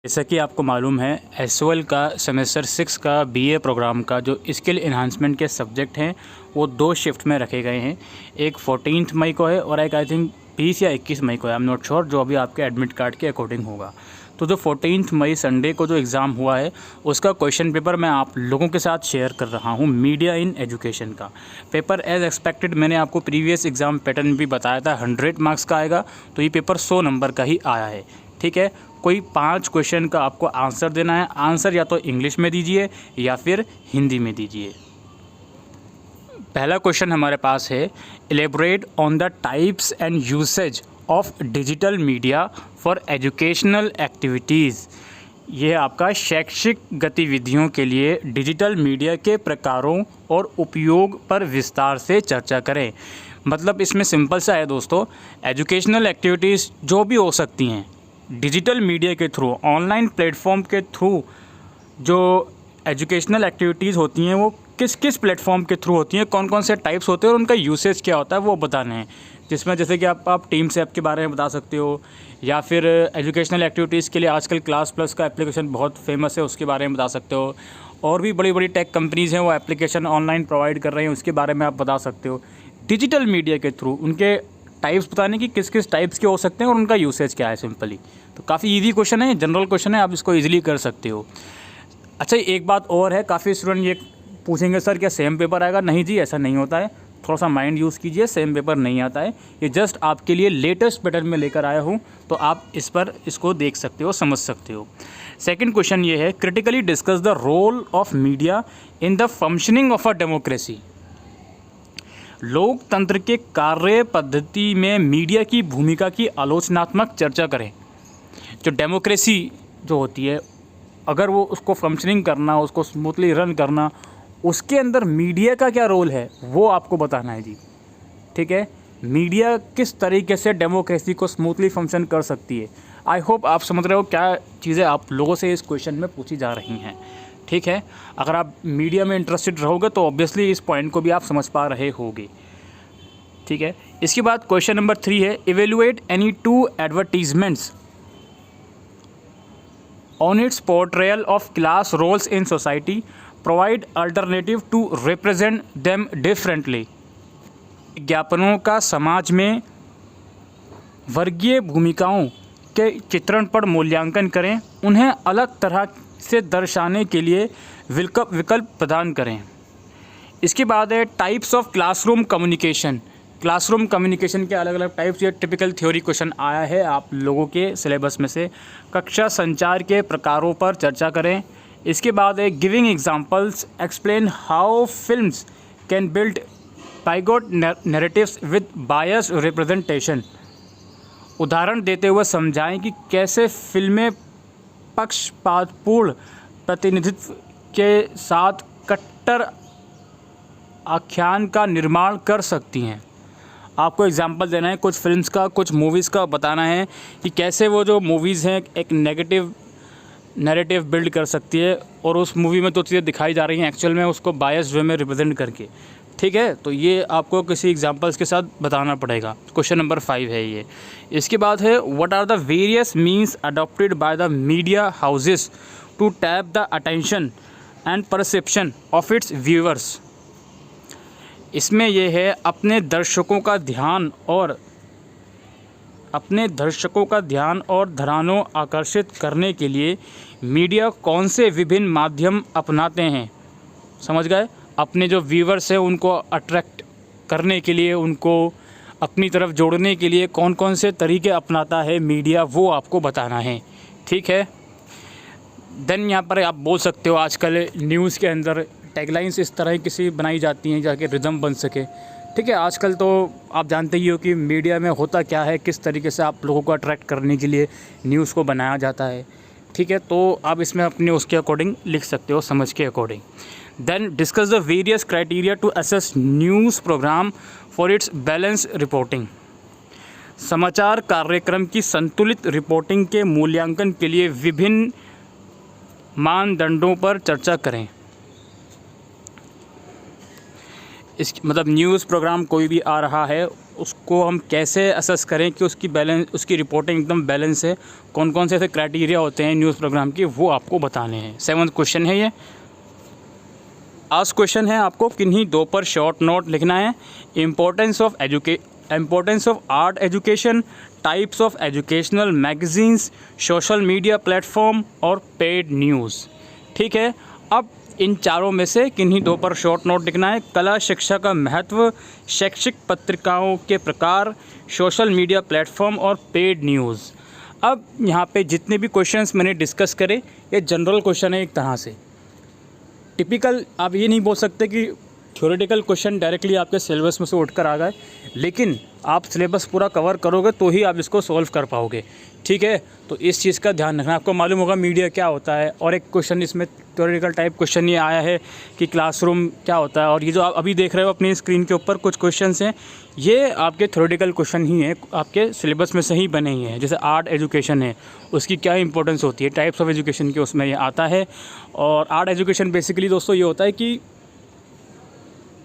जैसा कि आपको मालूम है एसओएल का सेमेस्टर 6 का बीए प्रोग्राम का जो स्किल इन्हांसमेंट के सब्जेक्ट हैं वो 2 शिफ्ट में रखे गए हैं। एक 14 मई को है और एक आई थिंक 20 या 21 मई को है, आई एम नॉट श्योर, जो अभी आपके एडमिट कार्ड के अकॉर्डिंग होगा। तो जो 14 मई संडे को जो एग्ज़ाम हुआ है उसका क्वेश्चन पेपर मैं आप लोगों के साथ शेयर कर रहा हूँ। मीडिया इन एजुकेशन का पेपर एज़ एक्सपेक्टेड मैंने आपको प्रीवियस एग्ज़ाम पैटर्न भी बताया था 100 मार्क्स का आएगा, तो ये पेपर 100 नंबर का ही आया है। ठीक है, कोई 5 क्वेश्चन का आपको आंसर देना है। आंसर या तो इंग्लिश में दीजिए या फिर हिंदी में दीजिए। पहला क्वेश्चन हमारे पास है, elaborate on the types and usage of digital media for educational activities. ये आपका शैक्षिक गतिविधियों के लिए डिजिटल मीडिया के प्रकारों और उपयोग पर विस्तार से चर्चा करें। मतलब इसमें सिंपल सा है दोस्तों, एजुकेशनल एक्टिविटीज़ जो भी हो सकती हैं डिजिटल मीडिया के थ्रू, ऑनलाइन प्लेटफॉर्म के थ्रू जो एजुकेशनल एक्टिविटीज़ होती हैं वो किस किस प्लेटफॉर्म के थ्रू होती हैं, कौन कौन से टाइप्स होते हैं और उनका यूसेज क्या होता है वो बताने हैं। जिसमें जैसे कि आप टीम्स ऐप के बारे में बता सकते हो, या फिर एजुकेशनल एक्टिविटीज़ के लिए आजकल क्लास प्लस का एप्लीकेशन बहुत फेमस है उसके बारे में बता सकते हो। और भी बड़ी बड़ी टेक कंपनीज़ हैं वो एप्लीकेशन ऑनलाइन प्रोवाइड कर रही हैं, उसके बारे में आप बता सकते हो। डिजिटल मीडिया के थ्रू उनके टाइप्स बताने की किस किस टाइप्स के हो सकते हैं और उनका यूसेज क्या है सिंपली। तो काफ़ी इजी क्वेश्चन है, जनरल क्वेश्चन है, आप इसको इजीली कर सकते हो। अच्छा, एक बात और है, काफ़ी स्टूडेंट ये पूछेंगे सर क्या सेम पेपर आएगा? नहीं जी, ऐसा नहीं होता है, थोड़ा सा माइंड यूज़ कीजिए, सेम पेपर नहीं आता है। ये जस्ट आपके लिए लेटेस्ट पैटर्न में लेकर आया हूँ, तो आप इसको देख सकते हो, समझ सकते हो। सेकंड क्वेश्चन ये है, critically discuss the role of media in the functioning of a democracy. लोकतंत्र के कार्य पद्धति में मीडिया की भूमिका की आलोचनात्मक चर्चा करें। जो डेमोक्रेसी जो होती है, अगर वो उसको फंक्शनिंग करना, उसको स्मूथली रन करना, उसके अंदर मीडिया का क्या रोल है वो आपको बताना है जी। ठीक है, मीडिया किस तरीके से डेमोक्रेसी को स्मूथली फंक्शन कर सकती है। आई होप आप समझ रहे हो क्या चीज़ें आप लोगों से इस क्वेश्चन में पूछी जा रही हैं। ठीक है, अगर आप मीडिया में इंटरेस्टेड रहोगे तो ऑब्वियसली इस पॉइंट को भी आप समझ पा रहे होगे। ठीक है, इसके बाद क्वेश्चन नंबर 3 है, evaluate any 2 advertisements on its portrayal of class roles in society, provide alternative to represent them differently. विज्ञापनों का समाज में वर्गीय भूमिकाओं के चित्रण पर मूल्यांकन करें, उन्हें अलग तरह से दर्शाने के लिए विकल्प प्रदान करें। इसके बाद है types of classroom communication. Classroom communication के अलग अलग टाइप्स, ये टिपिकल थ्योरी क्वेश्चन आया है आप लोगों के सिलेबस में से। कक्षा संचार के प्रकारों पर चर्चा करें। इसके बाद है giving examples, explain how films can build bigot narratives with bias representation. उदाहरण देते हुए समझाएं कि कैसे फिल्में पक्षपातपूर्ण प्रतिनिधित्व के साथ कट्टर आख्यान का निर्माण कर सकती हैं। आपको एग्जांपल देना है कुछ फिल्म्स का, कुछ मूवीज़ का, बताना है कि कैसे वो जो मूवीज़ हैं एक नेगेटिव नैरेटिव बिल्ड कर सकती है और उस मूवी में तो चीज़ें दिखाई जा रही हैं एक्चुअल में उसको बायस्ड वे में रिप्रेजेंट करके। ठीक है, तो ये आपको किसी एग्जांपल्स के साथ बताना पड़ेगा। क्वेश्चन नंबर 5 है ये। इसके बाद है, what are the various means adopted by the media houses to tap the attention and perception of its viewers. इसमें यह है, अपने दर्शकों का ध्यान और धरानो आकर्षित करने के लिए मीडिया कौन से विभिन्न माध्यम अपनाते हैं। समझ गए, अपने जो व्यूअर्स हैं उनको अट्रैक्ट करने के लिए, उनको अपनी तरफ जोड़ने के लिए कौन कौन से तरीके अपनाता है मीडिया, वो आपको बताना है। ठीक है, देन यहाँ पर आप बोल सकते हो आजकल न्यूज़ के अंदर टैगलाइंस इस तरह की बनाई जाती हैं जाके रिदम बन सके। ठीक है, आजकल तो आप जानते ही हो कि मीडिया में होता क्या है, किस तरीके से आप लोगों को अट्रैक्ट करने के लिए न्यूज़ को बनाया जाता है। ठीक है, तो आप इसमें अपने उसके अकॉर्डिंग लिख सकते हो, समझ के according. Then discuss the various criteria to assess news program for its balance reporting. समाचार कार्यक्रम की संतुलित रिपोर्टिंग के मूल्यांकन के लिए विभिन्न मानदंडों पर चर्चा करें। इस मतलब न्यूज़ प्रोग्राम कोई भी आ रहा है उसको हम कैसे असेस करें कि उसकी रिपोर्टिंग एकदम बैलेंस है, कौन कौन से ऐसे क्राइटेरिया होते हैं न्यूज़ प्रोग्राम के, वो आपको बताने हैं। 7th क्वेश्चन है ये। आज क्वेश्चन है आपको किन्हीं दो पर शॉर्ट नोट लिखना है। Importance of art education, types of educational magazines, social media platform और पेड न्यूज़। ठीक है, अब इन चारों में से किन्हीं दो पर शॉर्ट नोट लिखना है। कला शिक्षा का महत्व, शैक्षिक पत्रिकाओं के प्रकार, सोशल मीडिया प्लेटफॉर्म और पेड न्यूज़। अब यहाँ पे जितने भी क्वेश्चंस मैंने डिस्कस करे ये जनरल क्वेश्चन है एक तरह से। टिपिकल आप ये नहीं बोल सकते कि थ्योरेटिकल क्वेश्चन डायरेक्टली आपके सिलेबस में से उठकर आ गए, लेकिन आप सिलेबस पूरा कवर करोगे तो ही आप इसको सॉल्व कर पाओगे। ठीक है, तो इस चीज़ का ध्यान रखना। आपको मालूम होगा मीडिया क्या होता है, और एक क्वेश्चन इसमें थ्योरेटिकल टाइप क्वेश्चन ये आया है कि क्लासरूम क्या होता है। और ये जो आप अभी देख रहे हो अपनी स्क्रीन के ऊपर कुछ क्वेश्चंस हैं, ये आपके थ्योरेटिकल क्वेश्चन ही हैं, आपके सिलेबस में से ही बने ही हैं। जैसे आर्ट एजुकेशन है, उसकी क्या इंपॉर्टेंस होती है, टाइप्स ऑफ एजुकेशन के उसमें ये आता है। और आर्ट एजुकेशन बेसिकली दोस्तों ये होता है कि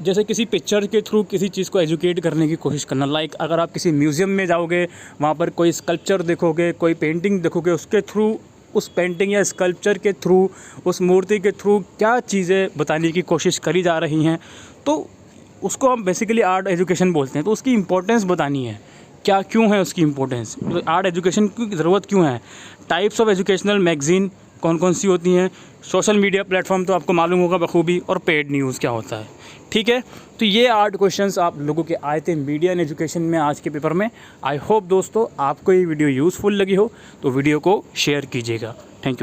जैसे किसी पिक्चर के थ्रू किसी चीज़ को एजुकेट करने की कोशिश करना। लाइक अगर आप किसी म्यूज़ियम में जाओगे, वहाँ पर कोई स्कल्पचर देखोगे, कोई पेंटिंग देखोगे, उसके थ्रू, उस पेंटिंग या स्कल्पचर के थ्रू, उस मूर्ति के थ्रू क्या चीज़ें बताने की कोशिश करी जा रही हैं, तो उसको हम बेसिकली आर्ट एजुकेशन बोलते हैं। तो उसकी इम्पोर्टेंस बतानी है, क्या क्यों है उसकी इम्पोर्टेंस, आर्ट एजुकेशन की ज़रूरत क्यों है। टाइप्स ऑफ एजुकेशनल मैगज़ीन कौन कौन सी होती हैं, सोशल मीडिया प्लेटफॉर्म तो आपको मालूम होगा बखूबी, और पेड न्यूज़ क्या होता है। ठीक है, तो ये 8 क्वेश्चंस आप लोगों के आए थे मीडिया एंड एजुकेशन में आज के पेपर में। आई होप दोस्तों आपको ये वीडियो यूज़फुल लगी हो, तो वीडियो को शेयर कीजिएगा। Thank you.